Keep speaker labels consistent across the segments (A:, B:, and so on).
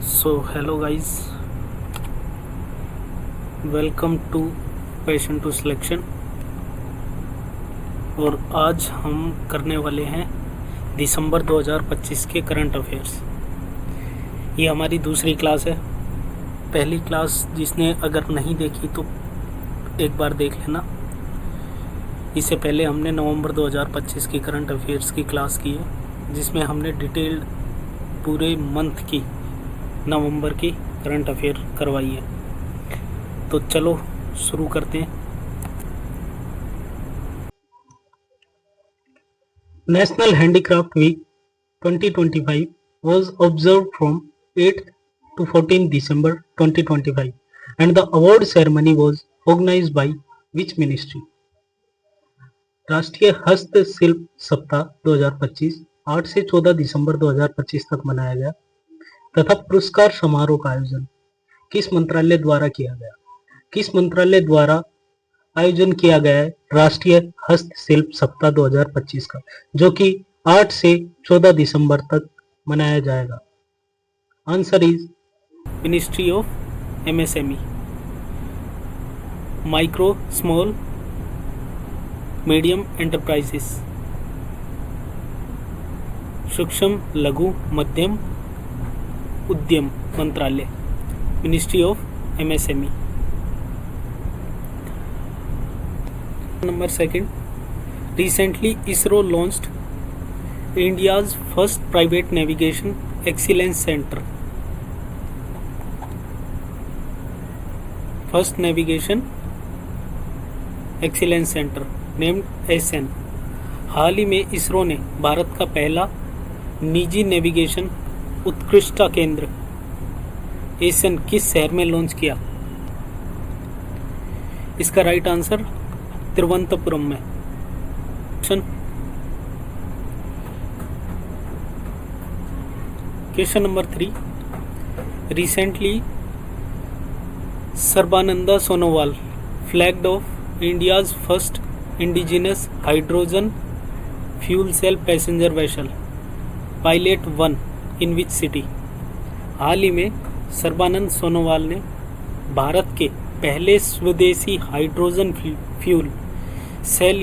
A: So hello guys, welcome to passion to selection. और आज हम करने वाले हैं दिसंबर 2025 के करंट अफेयर्स। ये हमारी दूसरी क्लास है। पहली क्लास जिसने अगर नहीं देखी तो एक बार देख लेना। इससे पहले हमने नवंबर 2025 की करंट अफेयर्स की क्लास की है, जिसमें हमने डिटेल्ड पूरे मंथ की नवंबर की करंट अफेयर करवाई है। तो चलो शुरू करते हैं। National handicraft week 2025 was observed from 8th to 14th December 2025 and the award ceremony was organized by which ministry? राष्ट्रीय हस्तशिल्प सप्ताह 2025 8 से 14 दिसंबर 2025 तक मनाया गया तथा पुरस्कार समारोह का आयोजन किस मंत्रालय द्वारा किया गया? किस मंत्रालय द्वारा आयोजन किया गया है राष्ट्रीय हस्तशिल्प सप्ताह 2025 का, जो कि 8 से 14 दिसंबर तक मनाया जाएगा? Answer is ministry of MSME, micro small medium enterprises, सूक्ष्म लघु मध्यम उद्यम मंत्रालय, ministry of MSME. Number second, recently ISRO launched India's first private navigation excellence center, first navigation excellence center named SN। हाल ही में इसरो ने भारत का पहला निजी नेविगेशन उत्कृष्टता केंद्र एसन किस शहर में लॉन्च किया? इसका राइट आंसर तिरुवनंतपुरम में। Question number 3, recently Sarbananda Sonowal flagged off India's first indigenous hydrogen fuel cell passenger vessel pilot 1 in which city? हाल ही में सर्बानंद सोनोवाल ने भारत के पहले स्वदेशी हाइड्रोजन फ्यूल सेल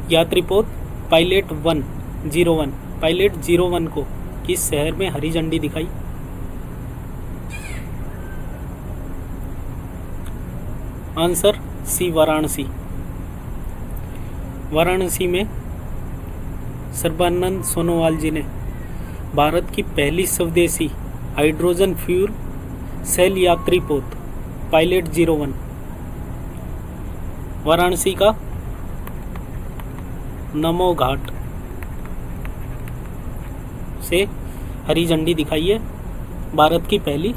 A: यात्रीपोत पायलट 01 को किस शहर में हरी झंडी दिखाई? Answer C, Varanasi. वाराणसी में सर्बानंद सोनोवाल जी ने भारत की पहली स्वदेशी हाइड्रोजन फ्यूल सेल यात्रीपोत पायलट 01 वाराणसी का नमो घाट से हरी झंडी दिखाई है। भारत की पहली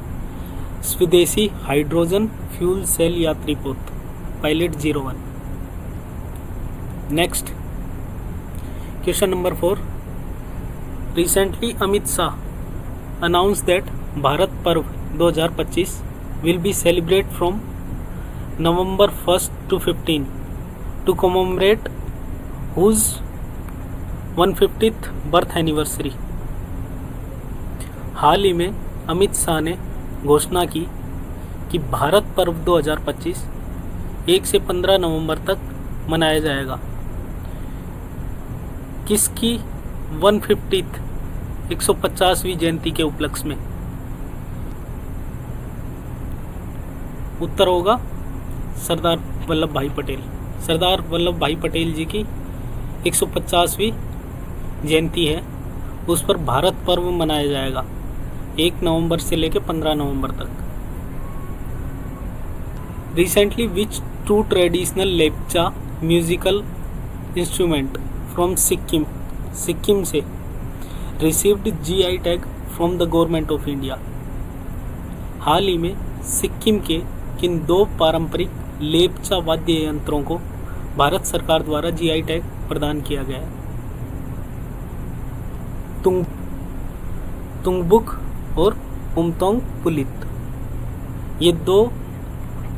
A: स्वदेशी हाइड्रोजन फ्यूल सेल यात्रीपोत pilot 01। Next, question number 4, recently Amit Shah announce that Bharat Parv 2025 will be celebrated from November 1st to 15 to commemorate whose 150th birth anniversary? हाल ही में अमित शाह ने घोषणा की कि भारत पर्व 2025 1 से 15 नवंबर तक मनाया जाएगा। किसकी 150th 150वीं जयंती के उपलक्ष्य में? उत्तर होगा सरदार वल्लभ भाई पटेल। सरदार वल्लभ भाई पटेल जी की 150वीं जयंती है, उस पर भारत पर्व मनाया जाएगा 1 नवंबर से लेकर 15 नवंबर तक। Recently which 2 traditional Lepcha musical instrument from Sikkim से received GI tag from the government of India? हाल ही में सिक्किम के किन 2 पारंपरिक लेप्चा वाद्य यंत्रों को भारत सरकार द्वारा GI टैग प्रदान किया गया है? तुंगबुक और उमतोंग पुलित, ये 2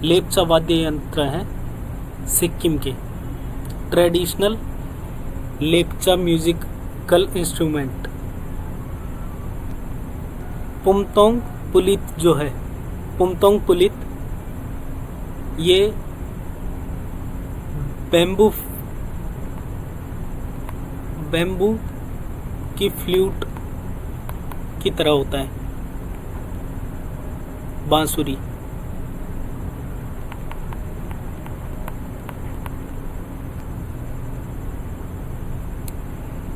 A: लेप्चा वाद्य यंत्र हैं सिक्किम के, ट्रेडिशनल लेप्चा म्यूजिकल इंस्ट्रूमेंट। पुमतोंग पुलित जो है, पुमतोंग पुलित, ये बैम्बू की फ्लूट की तरह होता है, बांसुरी।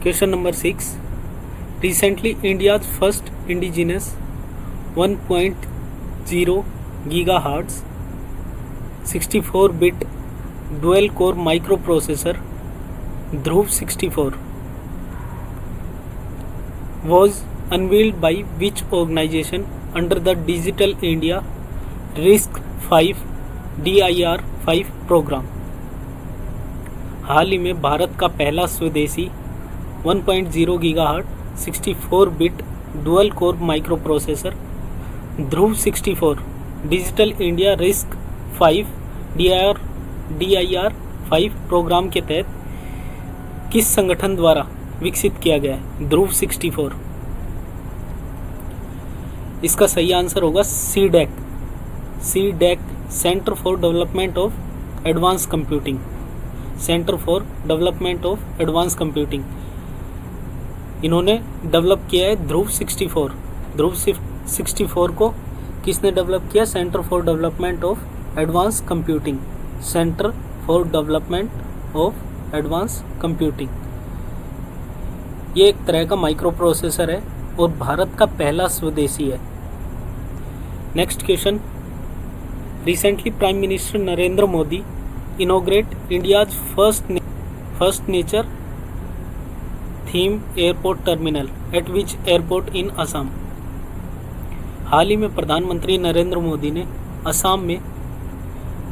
A: Question number 6, recently India's first indigenous 1.0 gigahertz 64-bit dual core microprocessor Dhruv 64 was unveiled by which organization under the Digital India RISC-V DIR-5 program? हाल ही में भारत का पहला स्वदेशी 1.0 gigahertz 64-bit dual core microprocessor Dhruv 64 digital India RISC-V DIR-5 program के तहत किस संगठन द्वारा विकसित किया गया है? ध्रुव 64। इसका सही आंसर होगा CDAC, centre for development of advance computing, centre for development of advance computing. इन्होंने डेवलप किया है ध्रुव 64। ध्रुव 64 को किसने डेवलप किया? Centre for development of advance computing, centre for development of advance computing. ये एक तरह का माइक्रो प्रोसेसर है और भारत का पहला स्वदेशी है। Next question, recently prime minister Narendra Modi inaugurate India's first nature theme airport terminal at which airport in Assam? हाल ही में प्रधानमंत्री नरेंद्र मोदी ने असम में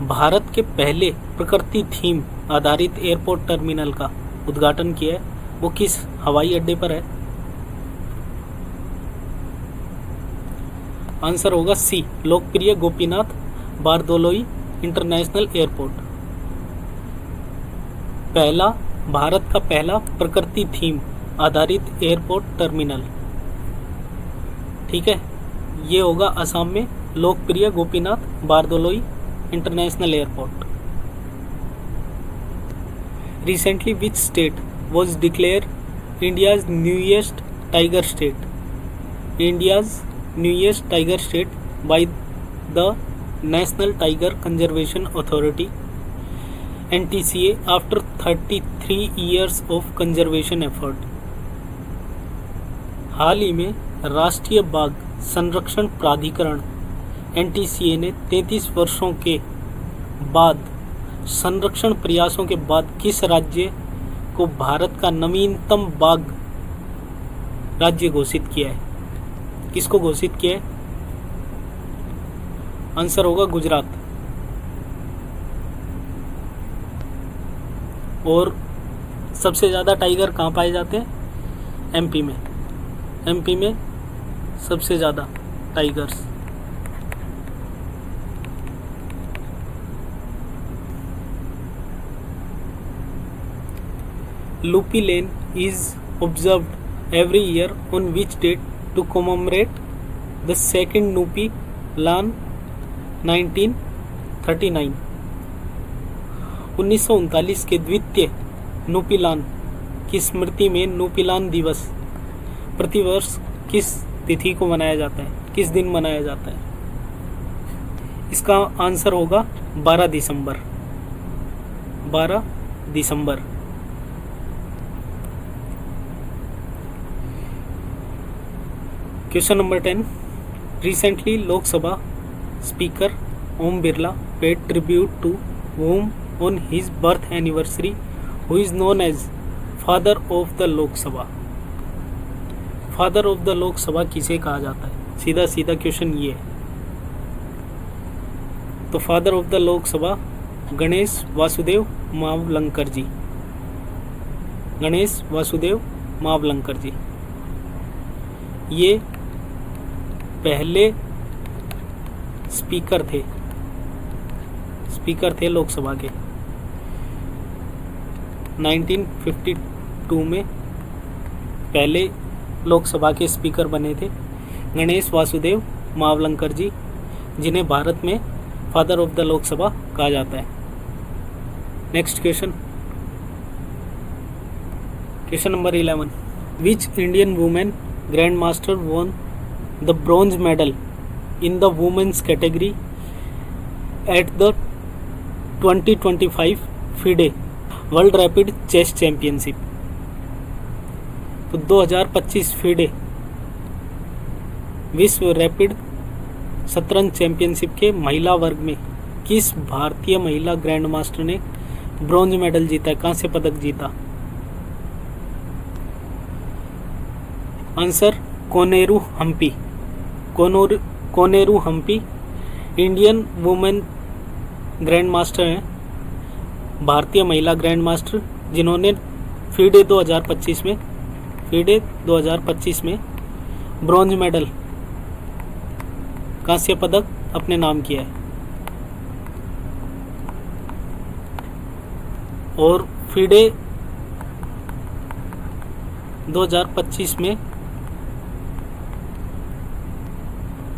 A: भारत के पहले प्रकृति थीम आधारित एयरपोर्ट टर्मिनल का उद्घाटन किया है। वो किस हवाई अड्डे पर है? आंसर होगा सी, लोकप्रिय गोपीनाथ बारदोलोई इंटरनेशनल एयरपोर्ट। भारत का पहला प्रकृति थीम आधारित एयरपोर्ट टर्मिनल, ठीक है, ये होगा असम में लोकप्रिय Gopinath Bordoloi international airport. Recently which state was declared India's newest tiger state? India's newest tiger state by the National Tiger Conservation Authority NTCA after 33 years of conservation effort। हाल ही में राष्ट्रीय बाघ संरक्षण प्राधिकरण NTCA ने 33 वर्षों के बाद संरक्षण प्रयासों के बाद किस राज्य को भारत का नवीनतम बाघ राज्य घोषित किया है? किसको घोषित किया है? आंसर होगा गुजरात। और सबसे ज़्यादा टाइगर कहाँ पाए जाते हैं? MP में। MP में सबसे ज़्यादा tigers. Lupi Lane is observed every year on which date to commemorate the second Nupi Lan 1939? 1939 के द्वितीय नुपीलान की स्मृति में नुपीलान दिवस प्रतिवर्ष किस तिथि को मनाया जाता है? किस दिन मनाया जाता है? इसका आंसर होगा 12 दिसंबर। 12 दिसंबर। Question number 10, recently Lok Sabha speaker Om Birla paid tribute to whom on his birth anniversary, who is known as father of the Lok Sabha? Father of the Lok Sabha किसे कहा जाता है? सीधा सीधा क्वेश्चन ये है। तो father of the Lok Sabha Ganesh Vasudev Mavalankar ji. Ganesh Vasudev Mavalankar ji ये पहले स्पीकर थे लोकसभा के। 1952 में पहले लोकसभा के स्पीकर बने थे। गणेश वासुदेव मावलंकर जी, जिन्हें भारत में फादर ऑफ द लोकसभा कहा जाता है। Next question, question number 11, which Indian women grand master won the bronze medal in the women's category at the 2025 FIDE world rapid chess championship. तो 2025 FIDE विश्व रैपिड शतरंज चैंपियनशिप के महिला वर्ग में किस भारतीय महिला ग्रैंड मास्टर ने ब्रॉन्ज मेडल जीता, कांस्य पदक जीता? Answer Koneru Humpy. Koneru Humpy Indian women grand master हैं, भारतीय महिला ग्रैंड मास्टर, जिन्होंने FIDE 2025 में ब्रॉन्ज मेडल, कांस्य पदक अपने नाम किया है। और FIDE 2025 में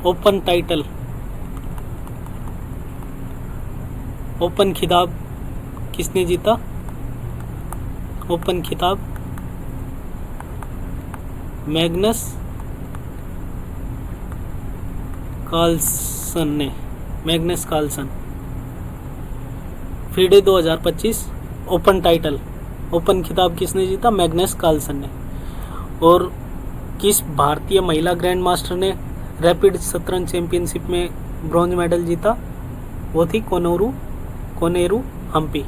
A: ओपन टाइटल, ओपन खिताब किसने जीता? ओपन खिताब मैग्नस कार्लसन ने, Magnus Carlsen. FIDE 2025 open title, open खिताब किसने जीता? मैग्नस कार्लसन ने। और किस भारतीय महिला ग्रैंड मास्टर ने रैपिड शतरंज चैंपियनशिप में ब्रॉन्ज मेडल जीता? वो थी Koneru Humpy.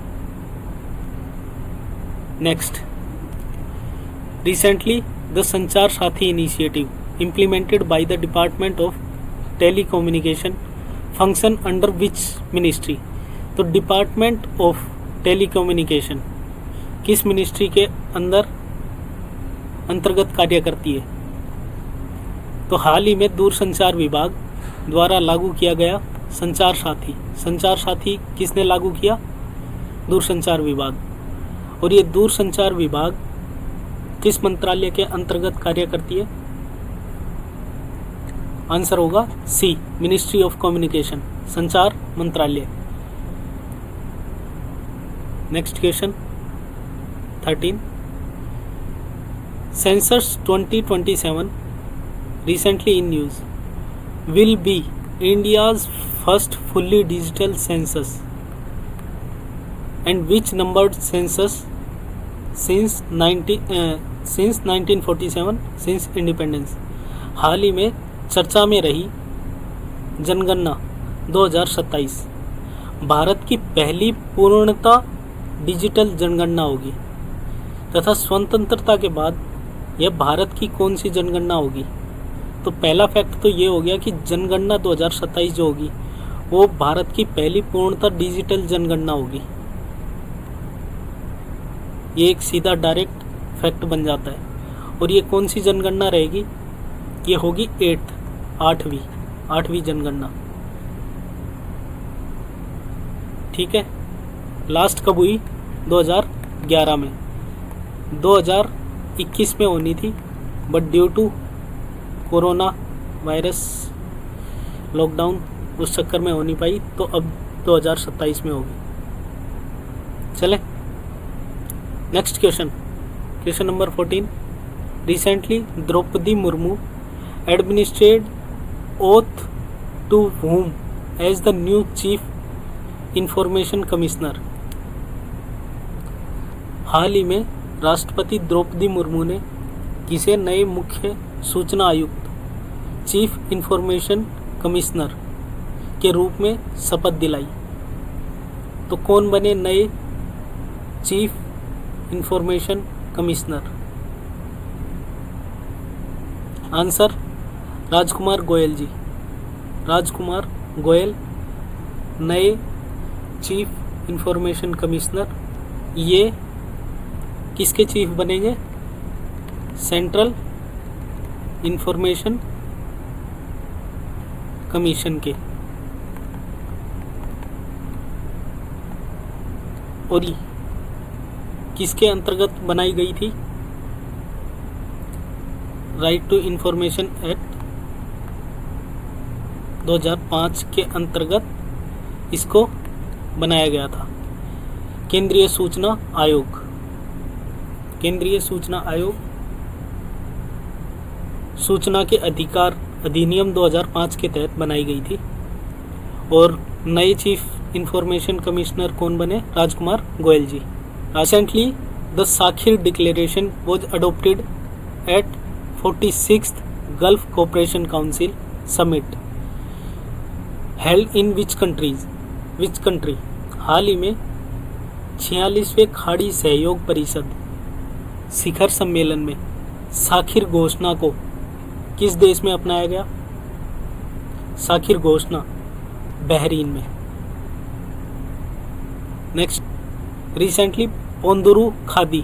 A: Next, recently the Sanchar Saathi initiative implemented by the Department of Telecommunication function under which ministry? तो डिपार्टमेंट ऑफ टेलीकम्युनिकेशन किस मिनिस्ट्री के अंतर्गत कार्य करती है? तो हाल ही में दूरसंचार विभाग द्वारा लागू किया गया संचार साथी। संचार साथी किसने लागू किया? दूरसंचार विभाग। और ये दूरसंचार विभाग किस मंत्रालय के अंतर्गत कार्य करती है? आंसर होगा सी, मिनिस्ट्री ऑफ कम्युनिकेशन, संचार मंत्रालय। Next question 13, census 2027 recently in news will be India's first fully digital census and which numbered census since 1947 since independence। हाल ही में चर्चा में रही जनगणना 2027 भारत की पहली पूर्णतः डिजिटल जनगणना होगी तथा स्वतंत्रता के बाद यह भारत की कौन सी जनगणना होगी? तो पहला फैक्ट तो ये हो गया कि जनगणना 2027 जो होगी वो भारत की पहली पूर्णतः डिजिटल जनगणना होगी। ये एक सीधा डायरेक्ट फैक्ट बन जाता है। और ये कौन सी जनगणना रहेगी? ये होगी 8वीं जनगणना। ठीक है, लास्ट कब हुई? 2011 में। 2021 में होनी थी but due to corona virus lockdown उस चक्कर में हो नहीं पाई, तो अब 2027 में होगी। चले next question, question number 14, recently Droupadi Murmu administered oath to whom as the new chief information commissioner. हाल ही में राष्ट्रपति द्रौपदी मुर्मू ने किसे नए मुख्य सूचना आयुक्त, चीफ इंफॉर्मेशन कमिश्नर के रूप में शपथ दिलाई? तो कौन बने नए चीफ इंफॉर्मेशन कमिश्नर? आंसर राजकुमार गोयल जी। राजकुमार गोयल नए चीफ इंफॉर्मेशन कमिश्नर। ये किसके चीफ बनेंगे? सेंट्रल इंफॉर्मेशन कमीशन के। और ये किसके अंतर्गत बनाई गई थी? राइट टू इंफॉर्मेशन एक्ट 2005 के अंतर्गत इसको बनाया गया था। केंद्रीय सूचना आयोग, केंद्रीय सूचना आयोग सूचना के अधिकार अधिनियम 2005 के तहत बनाई गई थी। और नए चीफ इंफॉर्मेशन कमिश्नर कौन बने? Rajkumar Goyal ji. Recently the Sakhir declaration was adopted at 46th Gulf cooperation council summit held in which country? हाल ही में 46वें खाड़ी सहयोग परिषद शिखर सम्मेलन में साखिर घोषणा को किस देश में अपनाया गया? साखिर घोषणा बहरीन में। Next, recently Ponduru khadi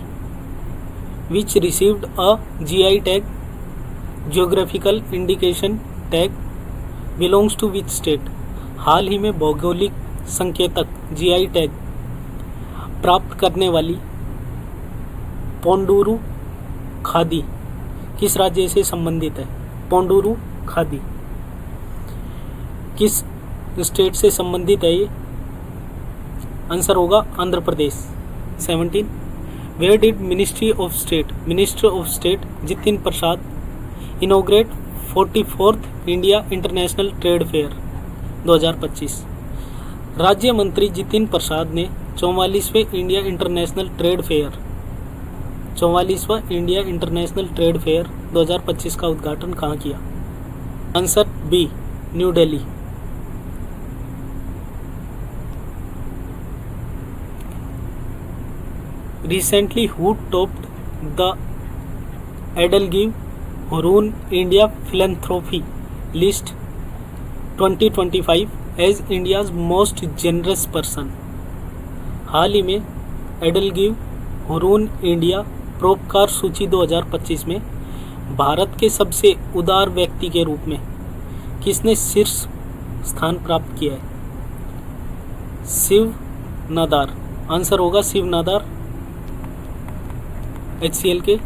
A: which received a GI tag, geographical indication tag, belongs to which state? हाल ही में भौगोलिक संकेतक GI टैग प्राप्त करने वाली पोंडुरु खादी किस राज्य से संबंधित है? पोंडुरु खादी किस स्टेट से संबंधित है ये? आंसर होगा Andhra Pradesh. 17, where did minister of state Jitin Prasad inaugurate 44th India international trade fair 2025? राज्य मंत्री जितिन प्रसाद ने 44वें इंडिया इंटरनेशनल ट्रेड फेयर 2025 का उद्घाटन कहाँ किया? Answer B, New Delhi. Recently, who topped the Edelgive Hurun India Philanthropy List 2025 as India's most generous person? हाल ही में एडलगिव हुरून इंडिया परोपकार सूची 2025 में भारत के सबसे उदार व्यक्ति के रूप में किसने शीर्ष स्थान प्राप्त किया है? शिव नादार। आंसर होगा शिव नादार, HCL के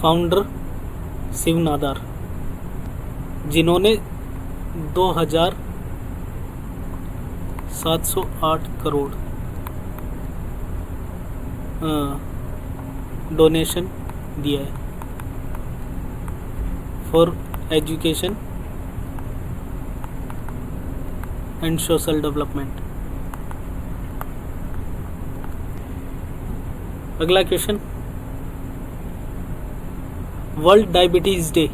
A: फाउंडर शिव नादार, जिन्होंने 2,708 करोड़ डोनेशन दिया है for education and social development. अगला question, world diabetes day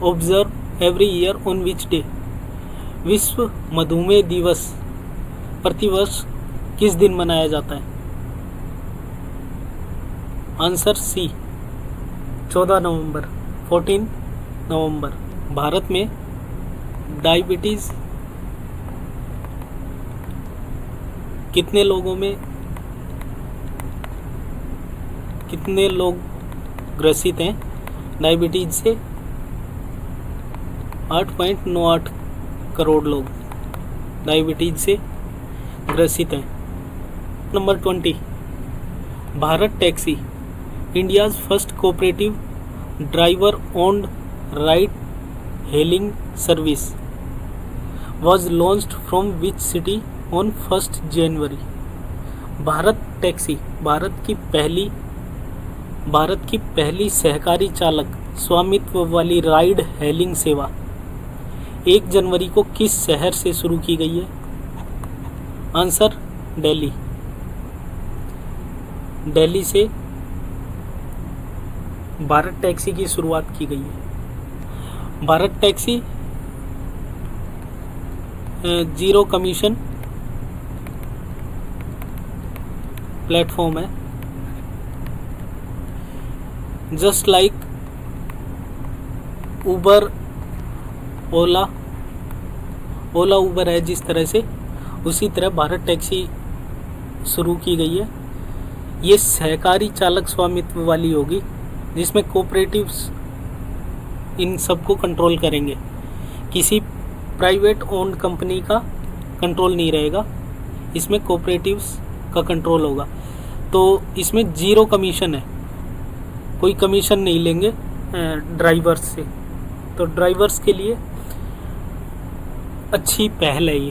A: observe every year on which day? विश्व मधुमेह दिवस प्रतिवर्ष किस दिन मनाया जाता है? आंसर सी, 14 नवंबर, 14 नवंबर। भारत में डायबिटीज कितने लोग ग्रसित हैं डायबिटीज से? 8.98 करोड़ लोग डायबिटीज से ग्रसित हैं। Number 20, Bharat taxi India's first cooperative driver owned ride hailing service was launched from which city on 1st January? Bharat taxi Bharat की पहली सहकारी चालक स्वामित्व वाली राइड हेलिंग सेवा 1 जनवरी को किस शहर से शुरू की गई है? आंसर दिल्ली। दिल्ली से भारत टैक्सी की शुरुआत की गई है। Bharat taxi zero commission platform है, जस्ट लाइक उबर ओला उबर है जिस तरह से, उसी तरह भारत टैक्सी शुरू की गई है। ये सहकारी चालक स्वामित्व वाली होगी, जिसमें कोऑपरेटिव्स इन सबको कंट्रोल करेंगे। किसी प्राइवेट ओन्ड कंपनी का कंट्रोल नहीं रहेगा, इसमें कोऑपरेटिव्स का कंट्रोल होगा। तो इसमें जीरो कमीशन है, कोई कमीशन नहीं लेंगे ड्राइवर्स से। तो ड्राइवर्स के लिए अच्छी पहल है ये।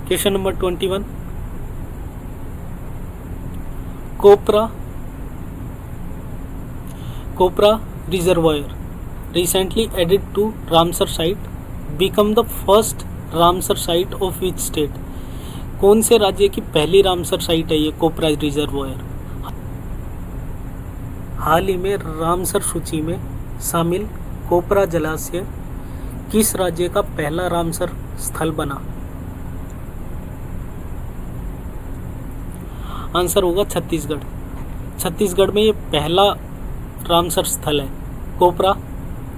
A: Question number 21, Kopra reservoir recently added to Ramsar site become the first Ramsar site of which state? कौन से राज्य की पहली रामसर साइट है ये कोपरा रिजर्वायर? हाल ही में रामसर सूची में शामिल कोपरा जलाशय किस राज्य का पहला रामसर स्थल बना? आंसर होगा छत्तीसगढ़। छत्तीसगढ़ में ये पहला रामसर स्थल है, कोपरा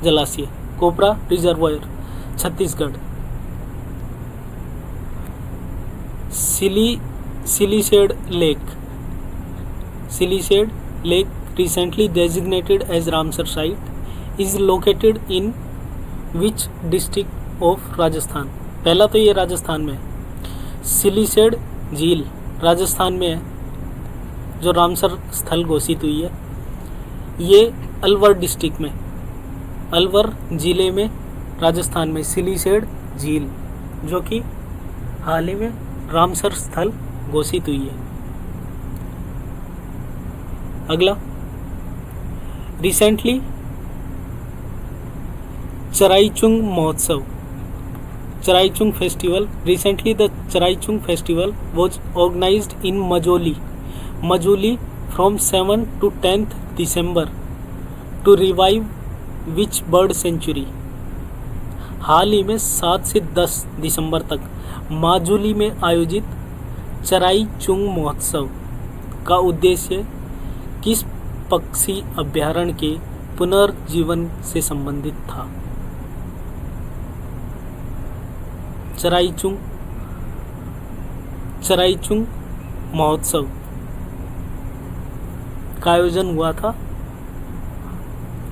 A: जलाशय, Kopra reservoir, Chhattisgarh. Siliserh lake recently designated as Ramsar site is located in which district of Rajasthan? पहला तो ये राजस्थान में है। सिलीसेड झील राजस्थान में है जो रामसर स्थल घोषित हुई है। ये अलवर डिस्ट्रिक्ट में, अलवर जिले में राजस्थान में सिलीसेड झील जो कि हाल ही में रामसर स्थल घोषित हुई है। अगला, रिसेंटली चराईचुंग महोत्सव, Charaichung festival, recently the Charaichung festival was organized in Majuli from 7 to 10th December to revive which bird sanctuary? हाल ही में 7 से 10 दिसंबर तक माजुली में आयोजित चराईचुंग महोत्सव का उद्देश्य किस पक्षी अभयारण्य के पुनर्जीवन से संबंधित था? चराईचुंग महोत्सव का आयोजन हुआ था,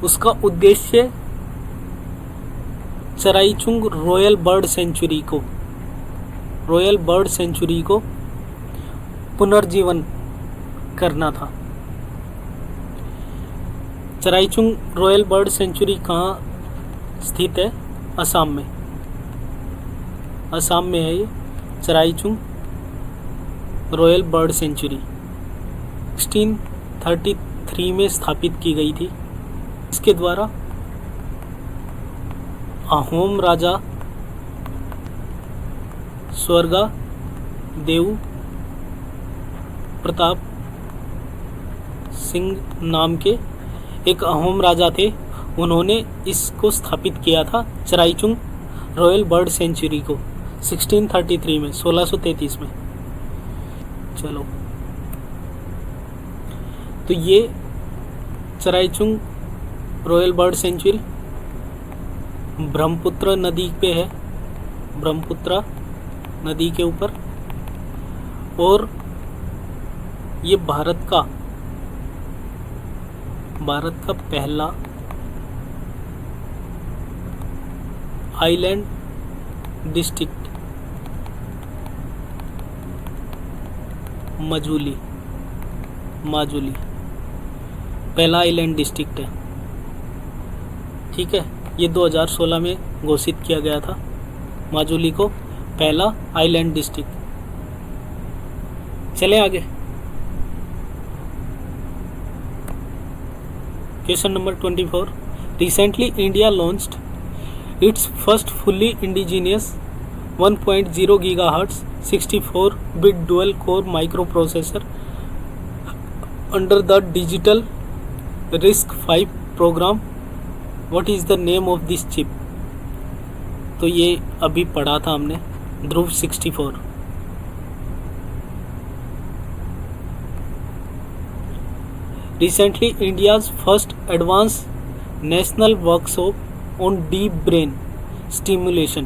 A: उसका उद्देश्य चराईचुंग रॉयल बर्ड सेंचुरी को पुनर्जीवन करना था। चराईचुंग रॉयल बर्ड सेंचुरी कहाँ स्थित है? असम में, असम में है ये चराईचुंग रॉयल बर्ड सेंचुरी। 1633 में स्थापित की गई थी। इसके द्वारा अहोम राजा स्वर्गा देव प्रताप सिंह नाम के एक अहोम राजा थे, उन्होंने इसको स्थापित किया था चराईचुंग रॉयल बर्ड सेंचुरी को 1633 में, 1633 में। चलो, तो ये चराईचुंग रॉयल बर्ड सेंचुरी ब्रह्मपुत्र नदी पे है, ब्रह्मपुत्र नदी के ऊपर, और ये भारत का पहला आइलैंड डिस्ट्रिक्ट माजुली पहला आइलैंड डिस्ट्रिक्ट है। ठीक है, ये 2016 में घोषित किया गया था माजुली को पहला आइलैंड डिस्ट्रिक्ट। चलें आगे। Question number 24, recently India launched it's first fully indigenous 1.0 GHz 64-bit dual core microprocessor under the digital RISC-V program. What is the name of this chip? तो ये अभी पढ़ा था हमने, ध्रुव 64। Recently, India's first advanced national workshop on deep brain stimulation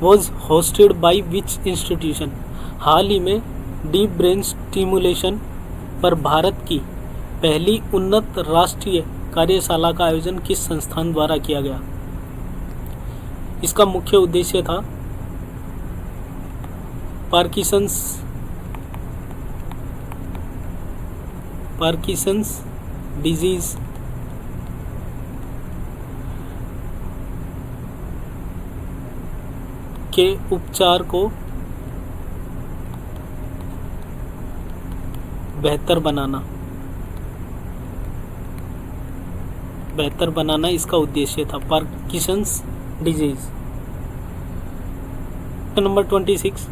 A: was hosted by which institution? हाल ही में deep brain stimulation पर भारत की पहली उन्नत राष्ट्रीय कार्यशाला का आयोजन किस संस्थान द्वारा किया गया? इसका मुख्य उद्देश्य था पार्किंसंस डिजीज के उपचार को बेहतर बनाना इसका उद्देश्य था। Parkinson's disease. Number 26,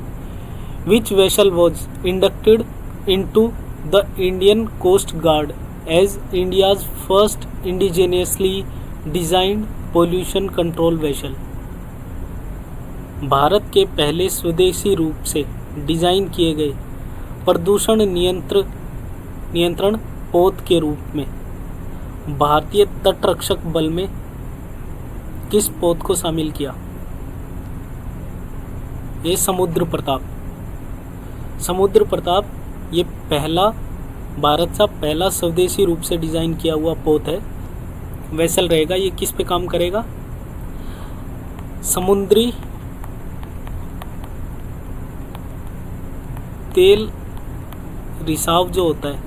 A: which vessel was inducted into the Indian Coast Guard as India's first indigenously designed pollution control vessel? Bharat के पहले स्वदेशी रूप से डिजाइन किए गए प्रदूषण नियंत्रण पोत के रूप में भारतीय तटरक्षक बल में किस पोत को शामिल किया? ये समुद्र प्रताप ये भारत का पहला स्वदेशी रूप से डिजाइन किया हुआ पोत है। वेसल रहेगा। ये किस पे काम करेगा? समुद्री तेल रिसाव जो होता है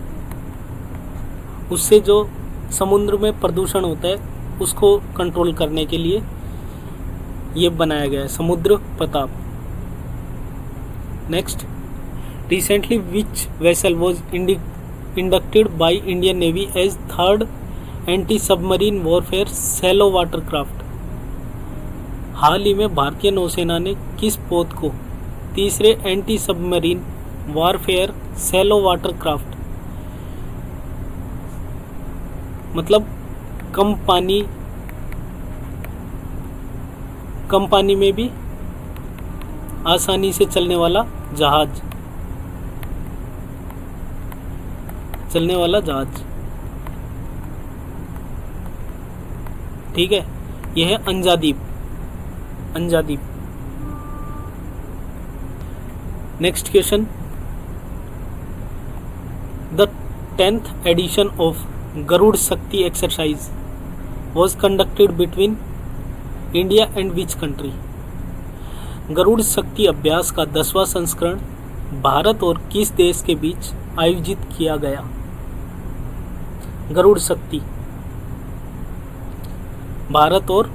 A: उससे जो समुद्र में प्रदूषण होता है उसको कंट्रोल करने के लिए ये बनाया गया है Samudra Pratap. Next, recently which vessel was inducted by Indian navy as third anti submarine warfare shallow water craft? हाल ही में भारतीय नौसेना ने किस पोत को तीसरे anti submarine warfare shallow water craft, मतलब कम पानी में भी आसानी से चलने वाला जहाज, ठीक है, यह है Anjadeep. Next question, the 10th edition of Garuda Shakti exercise was conducted between India and which country? Garuda Shakti अभ्यास का 10वां संस्करण भारत और किस देश के बीच आयोजित किया गया? गरुड़ शक्ति भारत और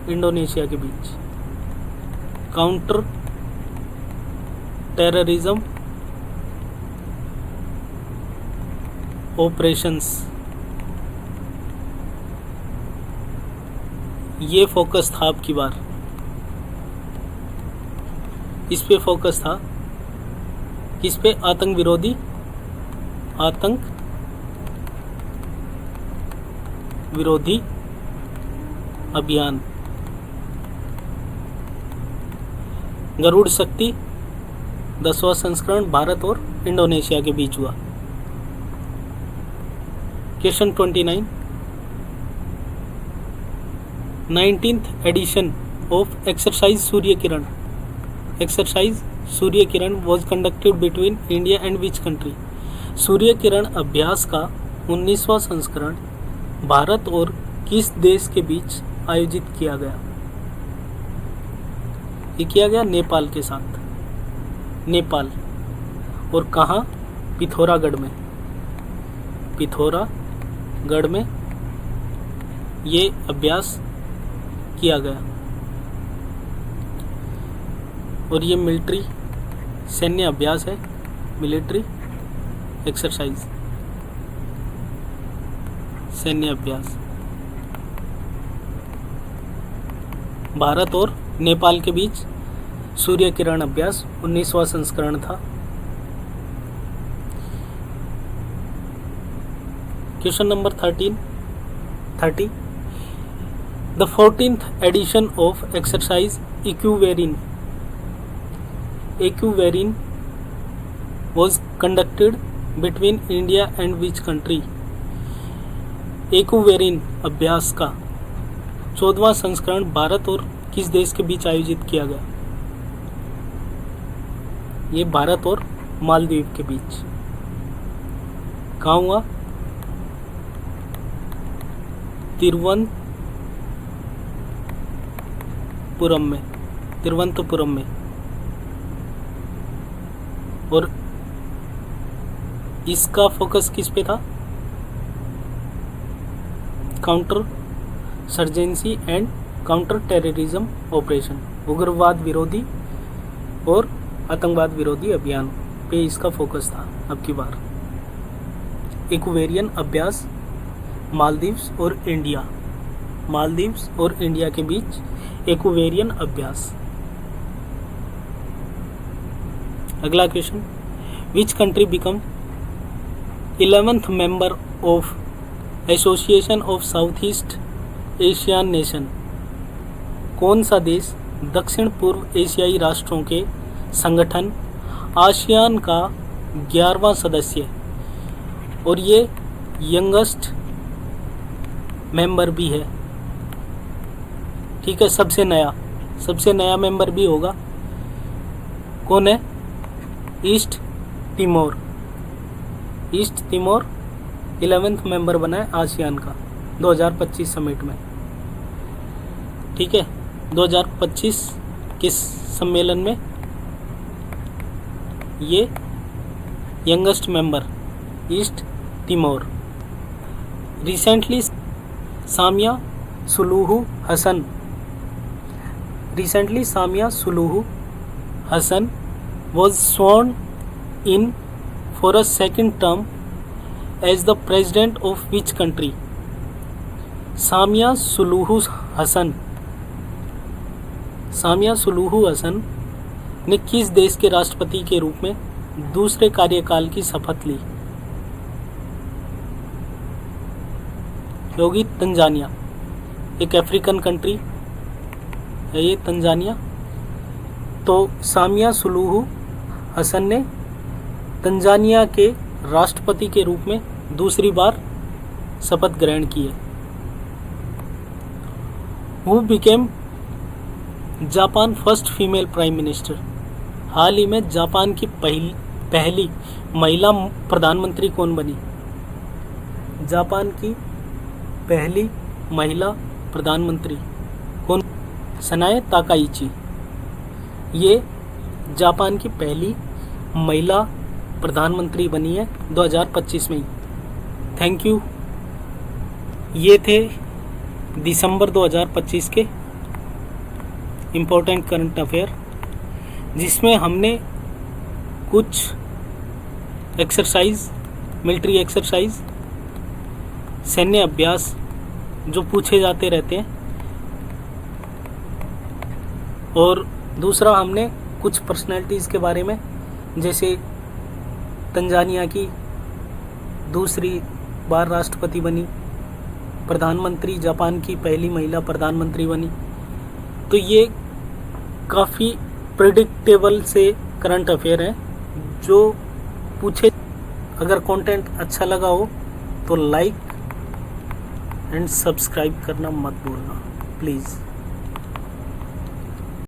A: इंडोनेशिया के बीच। काउंटर टेररिज्म ऑपरेशंस, ये फोकस था आपकी बार, इस पे फोकस था, किस पे? आतंक विरोधी अभियान। गरुड़ शक्ति 10वां संस्करण भारत और इंडोनेशिया के बीच हुआ। Question 29, 19th edition of exercise Surya Kiran was conducted between India and which country? Surya Kiran अभ्यास का 19वां संस्करण भारत और किस देश के बीच आयोजित किया गया? ये किया गया नेपाल के साथ। नेपाल और कहाँ? पिथौरागढ़ में ये अभ्यास किया गया और ये मिलिट्री सैन्य अभ्यास है, मिलिट्री एक्सरसाइज, सैन्य अभ्यास। भारत और नेपाल के बीच सूर्य किरण अभ्यास 19वां संस्करण था। Question number 30, the 14th edition of exercise Equivarian was conducted between India and which country? Equivarian अभ्यास का 14वां संस्करण भारत और किस देश के बीच आयोजित किया गया? ये भारत और मालदीव के बीच। कहाँ हुआ? तिरुवनंतपुरम में। और इसका फोकस किस पे था? Counter insurgency and counter terrorism operation, उग्रवाद विरोधी और आतंकवाद विरोधी अभियान पे इसका फोकस था अब की बार। इक्वेरियन अभ्यास मालदीव्स और इंडिया, मालदीव्स और इंडिया के बीच इक्वेरियन अभ्यास। अगला question, which country become 11th member of association of south east Asian nation. कौन सा देश दक्षिण पूर्व एशियाई राष्ट्रों के संगठन आसियान का 11वां सदस्य और ये यंगेस्ट मेंबर भी है। ठीक है, सबसे नया मेंबर भी होगा। कौन है? East Timor. East Timor 11th member बना है आसियान का 2025 समिट में। ठीक है, 2025 के सम्मेलन में ये youngest member East Timor. Recently Samia Suluhu Hassan was sworn in for a second term as the president of which country? Samia Suluhu Hassan ने किस देश के राष्ट्रपति के रूप में दूसरे कार्यकाल की शपथ ली? होगी तंजानिया, एक अफ्रीकन कंट्री है ये तंजानिया। तो सामिया सुलूहू हसन ने तंजानिया के राष्ट्रपति के रूप में दूसरी बार शपथ ग्रहण की है। Who became Japan first female prime minister? हाल ही में जापान की पहली महिला प्रधानमंत्री कौन बनी? जापान की पहली महिला प्रधानमंत्री कौन? Sanae Takaichi. ये जापान की पहली महिला प्रधानमंत्री बनी है 2025 में ही। Thank you. ये थे दिसंबर 2025 के इम्पोर्टेंट करंट अफेयर, जिसमें हमने कुछ मिलिट्री एक्सरसाइज, सैन्य अभ्यास जो पूछे जाते रहते हैं, और दूसरा हमने कुछ पर्सनैलिटीज़ के बारे में, जैसे तंजानिया की दूसरी बार राष्ट्रपति बनी, प्रधानमंत्री जापान की पहली महिला प्रधानमंत्री बनी। तो ये काफ़ी प्रेडिक्टेबल से करंट अफेयर हैं जो पूछे। अगर कंटेंट अच्छा लगा हो तो लाइक एंड सब्सक्राइब करना मत भूलना प्लीज़।